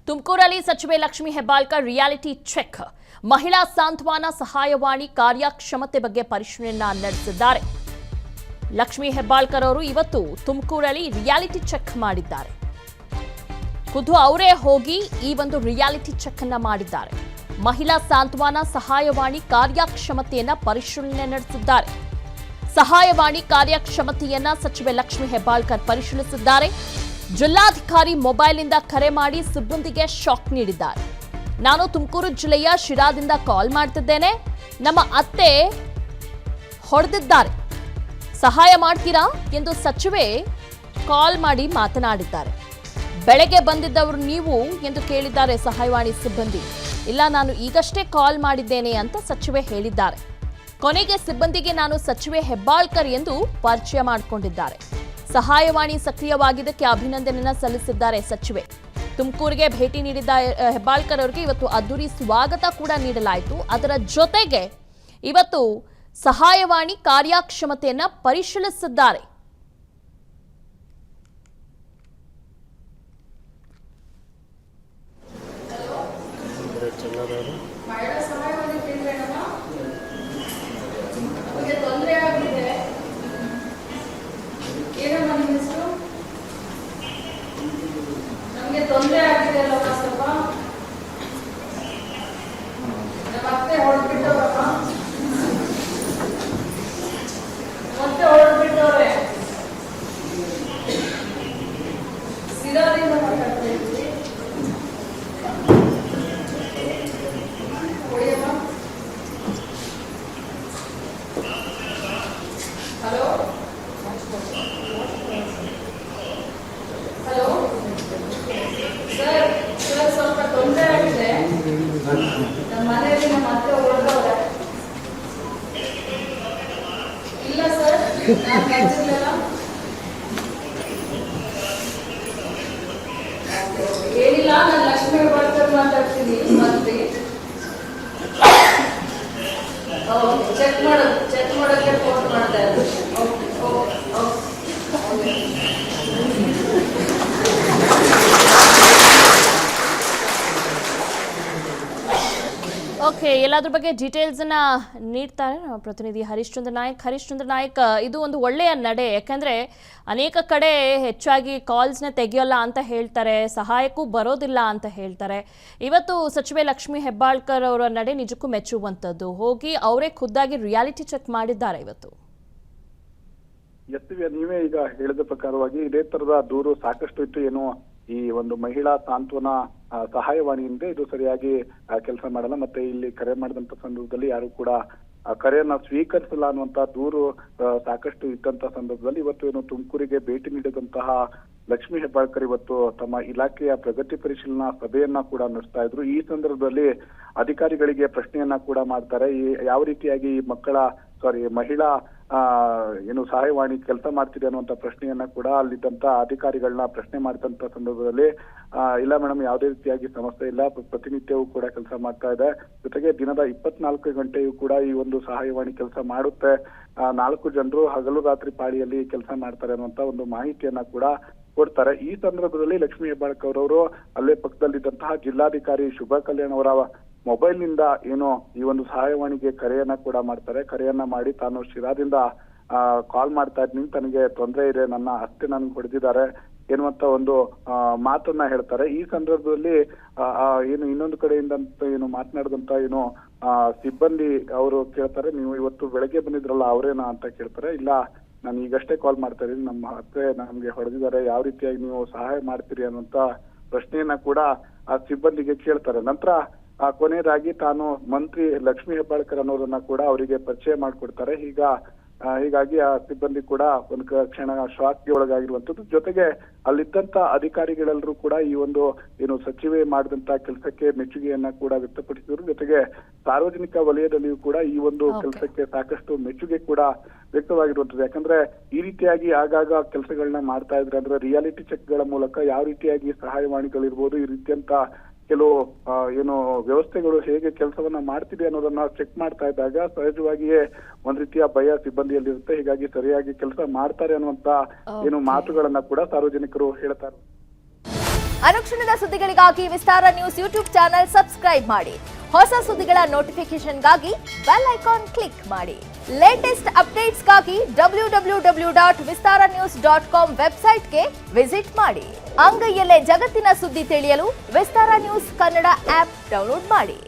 ತುಮಕೂರಲ್ಲಿ ಸಚಿವೆ Lakshmi Hebbalkar reality check. ಮಹಿಳಾ ಸಾಂತ್ವನ ಸಹಾಯವಾಣಿ ಕಾರ್ಯಕ್ಷಮತೆ ಬಗ್ಗೆ ಪರಿಶೀಲನೆ ನಡೆಸಿದ್ದಾರೆ. ಲಕ್ಷ್ಮಿ ಹೆಬ್ಬಾಳ್ಕರ್ ಅವರು ಇವತ್ತು ತುಮಕೂರಲ್ಲಿ ರಿಯಾಲಿಟಿ ಚೆಕ್ ಮಾಡಿದ್ದಾರೆ. ಖುದ್ದು ಅವರೇ ಹೋಗಿ ಈ ಒಂದು ರಿಯಾಲಿಟಿ ಚೆಕ್ ಅನ್ನ ಮಾಡಿದ್ದಾರೆ. ಮಹಿಳಾ ಸಾಂತ್ವನ ಸಹಾಯವಾಣಿ ಕಾರ್ಯಕ್ಷಮತೆಯನ್ನ ಪರಿಶೀಲನೆ ನಡೆಸಿದ್ದಾರೆ. ಸಹಾಯವಾಣಿ ಕಾರ್ಯಕ್ಷಮತೆಯನ್ನ ಸಚಿವೆ ಲಕ್ಷ್ಮಿ ಹೆಬ್ಬಾಳ್ಕರ್ ಪರಿಶೀಲಿಸಿದ್ದಾರೆ. ಜಿಲ್ಲಾಧಿಕಾರಿ ಮೊಬೈಲ್ನಿಂದ ಕರೆ ಮಾಡಿ ಸಿಬ್ಬಂದಿಗೆ ಶಾಕ್ ನೀಡಿದ್ದಾರೆ. ನಾನು ತುಮಕೂರು ಜಿಲ್ಲೆಯ ಶಿರಾದಿಂದ ಕಾಲ್ ಮಾಡ್ತಿದ್ದೇನೆ, ನಮ್ಮ ಅತ್ತೆ ಹೊಡೆದಿದ್ದಾರೆ, ಸಹಾಯ ಮಾಡ್ತೀರಾ ಎಂದು ಸಚಿವೆ ಕಾಲ್ ಮಾಡಿ ಮಾತನಾಡಿದ್ದಾರೆ. ಬೆಳಗ್ಗೆ ಬಂದಿದ್ದವರು ನೀವು ಎಂದು ಕೇಳಿದ್ದಾರೆ ಸಹಾಯವಾಣಿ ಸಿಬ್ಬಂದಿ. ಇಲ್ಲ, ನಾನು ಈಗಷ್ಟೇ ಕಾಲ್ ಮಾಡಿದ್ದೇನೆ ಅಂತ ಸಚಿವೆ ಹೇಳಿದ್ದಾರೆ. ಕೊನೆಗೆ ಸಿಬ್ಬಂದಿಗೆ ನಾನು ಸಚಿವೆ ಹೆಬ್ಬಾಳ್ಕರ್ ಎಂದು ಪರಿಚಯ ಮಾಡಿಕೊಂಡಿದ್ದಾರೆ. ಸಹಾಯವಾಣಿ ಸಕ್ರಿಯವಾಗಿದ್ದಕ್ಕೆ ಅಭಿನಂದನೆಯನ್ನು ಸಲ್ಲಿಸಿದ್ದಾರೆ ಸಚಿವೆ. ತುಮಕೂರಿಗೆ ಭೇಟಿ ನೀಡಿದ್ದ ಹೆಬ್ಬಾಳ್ಕರ್ ಅವರಿಗೆ ಇವತ್ತು ಅದ್ದೂರಿ ಸ್ವಾಗತ ಕೂಡ ನೀಡಲಾಯಿತು. ಅದರ ಜೊತೆಗೆ ಇವತ್ತು ಸಹಾಯವಾಣಿ ಕಾರ್ಯಕ್ಷಮತೆಯನ್ನ ಪರಿಶೀಲಿಸಿದ್ದಾರೆ. ತೊಂದರೆ ಆಗಿದೆ ಅಲ್ವಾ ಸ್ವಲ್ಪ ಮತ್ತೆ ಹೊರಡ್ಬಿಟ್ಟವ್ರಪ್ಪ, ಮತ್ತೆ ಹೊರಡ್ಬಿಟ್ಟವ್ರೆ. ಸಿರಾದಿಂದ ಮಾತಾಡ್ತಾ ಇದ್ವಿ. ಹಲೋ ಹಲೋ ಸರ್, ಸ್ವಲ್ಪ ತೊಂದರೆ ಆಗಿದೆ. ನಮ್ಮ ಮನೆಯಲ್ಲಿ ನಮ್ಮ ಅತ್ತೆ ಹೊರಡವ್ರೆ. ಇಲ್ಲ ಸರ್, ನಾನು ಬರ್ತಿರ್ಲಿಲ್ಲ. ಏನಿಲ್ಲ, ನಾನು ಲಕ್ಷ್ಮಿ ಹೆಬ್ಬಾಳ್ಕರ್ ಮಾತಾಡ್ತೀನಿ. ಮಂತ್ರಿ ಚೆಕ್ ಮಾಡೋಕ್ಕೆ ಫೋನ್ ಮಾಡ್ತಾ ಇದ್ದೀನಿ. ಓಕೆ, ಎಲ್ಲದ್ರ ಬಗ್ಗೆ ಡೀಟೇಲ್ಸ್ ಅನ್ನ ನೀಡ್ತಾರೆ ನಮ್ಮ ಪ್ರತಿನಿಧಿ ಹರಿಶ್ಚಂದ್ರ ನಾಯಕ್. ಇದು ಒಂದು ಒಳ್ಳೆಯ ನಡೆ, ಯಾಕಂದ್ರೆ ಅನೇಕ ಕಡೆ ಹೆಚ್ಚಾಗಿ ಕಾಲ್ಸ್ನ ತೆಗೆಯೋಲ್ಲ ಅಂತ ಹೇಳ್ತಾರೆ, ಸಹಾಯಕ್ಕೂ ಬರೋದಿಲ್ಲ ಅಂತ ಹೇಳ್ತಾರೆ. ಇವತ್ತು ಸಚಿವೆ ಲಕ್ಷ್ಮಿ ಹೆಬ್ಬಾಳ್ಕರ್ ಅವರ ನಡೆ ನಿಜಕ್ಕೂ ಮೆಚ್ಚುವಂಥದ್ದು. ಹೋಗಿ ಅವರೇ ಖುದ್ದಾಗಿ ರಿಯಾಲಿಟಿ ಚೆಕ್ ಮಾಡಿದ್ದಾರೆ ಇವತ್ತು. ನೀವೇ ಈಗ ಹೇಳಿದ ಪ್ರಕಾರವಾಗಿ ಇದೇ ತರದ ದೂರು ಸಾಕಷ್ಟು ಇತ್ತು. ಏನು ಈ ಒಂದು ಮಹಿಳಾ ಸಾಂತ್ವನ ಸಹಾಯವಾಣಿಯಿಂದ ಇದು ಸರಿಯಾಗಿ ಕೆಲಸ ಮಾಡಲ್ಲ, ಮತ್ತೆ ಇಲ್ಲಿ ಕರೆ ಮಾಡಿದಂತ ಸಂದರ್ಭದಲ್ಲಿ ಯಾರು ಕೂಡ ಕರೆಯನ್ನ ಸ್ವೀಕರಿಸಲ್ಲ ಅನ್ನುವಂತ ದೂರು ಸಾಕಷ್ಟು ಇದ್ದಂತ ಸಂದರ್ಭದಲ್ಲಿ ಇವತ್ತು ಏನು ತುಮಕೂರಿಗೆ ಭೇಟಿ ನೀಡಿದಂತಹ ಲಕ್ಷ್ಮಿ ಹೆಬ್ಬಾಳ್ಕರ್ ಇವತ್ತು ತಮ್ಮ ಇಲಾಖೆಯ ಪ್ರಗತಿ ಪರಿಶೀಲನಾ ಸಭೆಯನ್ನ ಕೂಡ ನಡೆಸ್ತಾ ಇದ್ರು. ಈ ಸಂದರ್ಭದಲ್ಲಿ ಅಧಿಕಾರಿಗಳಿಗೆ ಪ್ರಶ್ನೆಯನ್ನ ಕೂಡ ಮಾಡ್ತಾರೆ. ಯಾವ ರೀತಿಯಾಗಿ ಈ ಮಹಿಳಾ ಏನು ಸಹಾಯವಾಣಿ ಕೆಲಸ ಮಾಡ್ತಿದೆ ಅನ್ನುವಂತ ಪ್ರಶ್ನೆಯನ್ನ ಕೂಡ ಅಲ್ಲಿದ್ದಂತ ಅಧಿಕಾರಿಗಳನ್ನ ಪ್ರಶ್ನೆ ಮಾಡಿದಂತ ಸಂದರ್ಭದಲ್ಲಿ ಇಲ್ಲ ಮೇಡಮ್, ಯಾವುದೇ ರೀತಿಯಾಗಿ ಸಮಸ್ಯೆ ಇಲ್ಲ, ಪ್ರತಿನಿತ್ಯವೂ ಕೂಡ ಕೆಲಸ ಮಾಡ್ತಾ ಇದೆ, ಜೊತೆಗೆ ದಿನದ 24 ಗಂಟೆಯೂ ಕೂಡ ಈ ಒಂದು ಸಹಾಯವಾಣಿ ಕೆಲಸ ಮಾಡುತ್ತೆ, 4 ಜನರು ಹಗಲು ರಾತ್ರಿ ಪಾಳಿಯಲ್ಲಿ ಕೆಲಸ ಮಾಡ್ತಾರೆ ಅನ್ನುವಂತ ಒಂದು ಮಾಹಿತಿಯನ್ನ ಕೂಡ ಕೊಡ್ತಾರೆ. ಈ ಸಂದರ್ಭದಲ್ಲಿ ಲಕ್ಷ್ಮಿ ಹೆಬ್ಬಾಳ್ಕರ್ ಅವರು ಅಲ್ಲೇ ಪಕ್ಕದಲ್ಲಿದ್ದಂತಹ ಜಿಲ್ಲಾಧಿಕಾರಿ ಶುಭಾ ಕಲ್ಯಾಣ್ ಅವರ ಮೊಬೈಲ್ ನಿಂದ ಏನು ಈ ಒಂದು ಸಹಾಯವಾಣಿಗೆ ಕರೆಯನ್ನ ಕೂಡ ಮಾಡ್ತಾರೆ. ಕರೆಯನ್ನ ಮಾಡಿ ತಾನು ಶಿರಾದಿಂದ ಕಾಲ್ ಮಾಡ್ತಾ ಇದ್ದೀನಿ, ತನಗೆ ತೊಂದರೆ ಇದೆ, ನನ್ನ ಅತ್ತೆ ನನಗೆ ಹೊಡೆದಿದ್ದಾರೆ ಎನ್ನುವಂತ ಒಂದು ಮಾತನ್ನ ಹೇಳ್ತಾರೆ. ಈ ಸಂದರ್ಭದಲ್ಲಿ ಏನು ಇನ್ನೊಂದು ಕಡೆಯಿಂದ ಏನು ಮಾತನಾಡಿದಂತ ಏನು ಸಿಬ್ಬಂದಿ ಅವರು ಕೇಳ್ತಾರೆ, ನೀವು ಇವತ್ತು ಬೆಳಗ್ಗೆ ಬಂದಿದ್ರಲ್ಲ ಅವರೇನಾ ಅಂತ ಕೇಳ್ತಾರೆ. ಇಲ್ಲ, ನಾನು ಈಗಷ್ಟೇ ಕಾಲ್ ಮಾಡ್ತಾ ಇದ್ದೀನಿ, ನಮ್ಮ ಅತ್ತೆ ನಮ್ಗೆ ಹೊಡೆದಿದ್ದಾರೆ, ಯಾವ ರೀತಿಯಾಗಿ ನೀವು ಸಹಾಯ ಮಾಡ್ತೀರಿ ಅನ್ನುವಂತ ಪ್ರಶ್ನೆಯನ್ನ ಕೂಡ ಆ ಸಿಬ್ಬಂದಿಗೆ ಕೇಳ್ತಾರೆ. ನಂತರ ಕೊನೆಯದಾಗಿ ತಾನು ಮಂತ್ರಿ ಲಕ್ಷ್ಮಿ ಹೆಬ್ಬಾಳ್ಕರ್ ಅನ್ನೋದನ್ನ ಕೂಡ ಅವರಿಗೆ ಪರಿಚಯ ಮಾಡಿಕೊಡ್ತಾರೆ. ಹೀಗಾಗಿ ಆ ಸಿಬ್ಬಂದಿ ಕೂಡ ಒಂದು ಕ್ಷಣ ಶಾಕ್ಗೆ ಒಳಗಾಗಿರುವಂತದ್ದು. ಜೊತೆಗೆ ಅಲ್ಲಿದ್ದಂತ ಅಧಿಕಾರಿಗಳೆಲ್ಲರೂ ಕೂಡ ಈ ಒಂದು ಏನು ಸಚಿವೆ ಮಾಡಿದಂತ ಕೆಲಸಕ್ಕೆ ಮೆಚ್ಚುಗೆಯನ್ನ ಕೂಡ ವ್ಯಕ್ತಪಡಿಸಿದ್ರು. ಜೊತೆಗೆ ಸಾರ್ವಜನಿಕ ವಲಯದಲ್ಲಿಯೂ ಕೂಡ ಈ ಒಂದು ಕೆಲಸಕ್ಕೆ ಸಾಕಷ್ಟು ಮೆಚ್ಚುಗೆ ಕೂಡ ವ್ಯಕ್ತವಾಗಿರುವಂತದ್ದು. ಯಾಕಂದ್ರೆ ಈ ರೀತಿಯಾಗಿ ಆಗಾಗ ಕೆಲಸಗಳನ್ನ ಮಾಡ್ತಾ ಇದ್ರೆ, ಅಂದ್ರೆ ರಿಯಾಲಿಟಿ ಚೆಕ್ ಗಳ ಮೂಲಕ ಯಾವ ರೀತಿಯಾಗಿ ಸಹಾಯವಾಣಿಗಳಿರ್ಬೋದು, ಈ ರೀತಿಯಂತ ಕೆಲವು ಏನು ವ್ಯವಸ್ಥೆಗಳು ಹೇಗೆ ಕೆಲಸವನ್ನ ಮಾಡ್ತಿದೆ ಅನ್ನೋದನ್ನ ಚೆಕ್ ಮಾಡ್ತಾ ಇದ್ದಾಗ ಸಹಜವಾಗಿಯೇ ಒಂದ್ ರೀತಿಯ ಭಯ ಸಿಬ್ಬಂದಿಯಲ್ಲಿರುತ್ತೆ. ಹೀಗಾಗಿ ಸರಿಯಾಗಿ ಕೆಲಸ ಮಾಡ್ತಾರೆ ಅನ್ನುವಂತ ಏನು ಮಾತುಗಳನ್ನ ಕೂಡ ಸಾರ್ವಜನಿಕರು ಹೇಳ್ತಾರೆ. ಅನುಕ್ಷಣದ ಸುದ್ದಿಗಳಿಗಾಗಿ ವಿಸ್ತಾರ ನ್ಯೂಸ್ ಯೂಟ್ಯೂಬ್ ಚಾನೆಲ್ ಸಬ್ಸ್ಕ್ರೈಬ್ ಮಾಡಿ. ಹೊಸ ಸುದ್ದಿಗಳ ನೋಟಿಫಿಕೇಶನ್ಗಾಗಿ ಬೆಲ್ ಐಕಾನ್ ಕ್ಲಿಕ್ ಮಾಡಿ. ಲೇಟೆಸ್ಟ್ ಅಪ್ಡೇಟ್ಸ್ಗಾಗಿ www.vistaranews.com ವೆಬ್ಸೈಟ್ಗೆ ವಿಸಿಟ್ ಮಾಡಿ. ಅಂಗೈಯಲ್ಲೇ ಜಗತ್ತಿನ ಸುದ್ದಿ ತಿಳಿಯಲು ವಿಸ್ತಾರ ನ್ಯೂಸ್ ಕನ್ನಡ ಆಪ್ ಡೌನ್ಲೋಡ್ ಮಾಡಿ.